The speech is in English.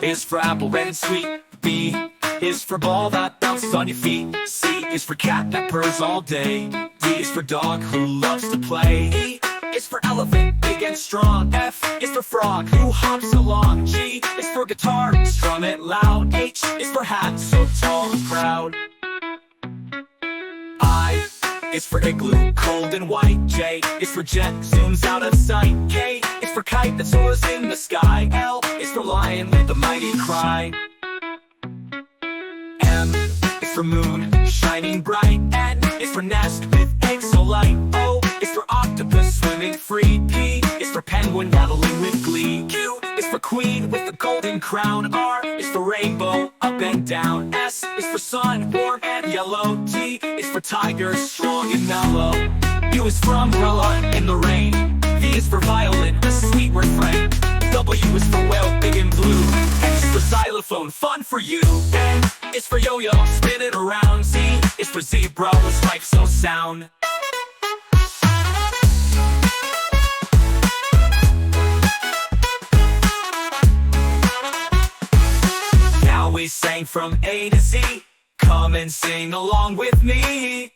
is for apple, red and sweet. B is for ball that bounces on your feet. C is for cat that purrs all day. D is for dog who loves to play. E is for elephant, big and strong. F is for frog who hops along. G is for guitar, strum it loud. H is for hat, so tall and proud. I is for igloo, cold and white. J is for jet, zooms out of sight. K is for kite that soars in the sky. L is for lion with the mighty cry. M is for moon, shining bright. N is for nest with eggs so light. O is for octopus, swimming free. P is for penguin, battling with glee. Q is for queen with the golden crown. R is for rainbow, up and down. S is for sun, warm and yellow. T is for tiger, strong and mellow. U is for umbrella in the rain. V is for violet, a sweet refrain. W is for whale, big and blue. X is for xylophone, fun for you. N is for yo-yo, spin it around. Z is for zebra, with stripes so sound. Now we sang from A to Z. Come and sing along with me.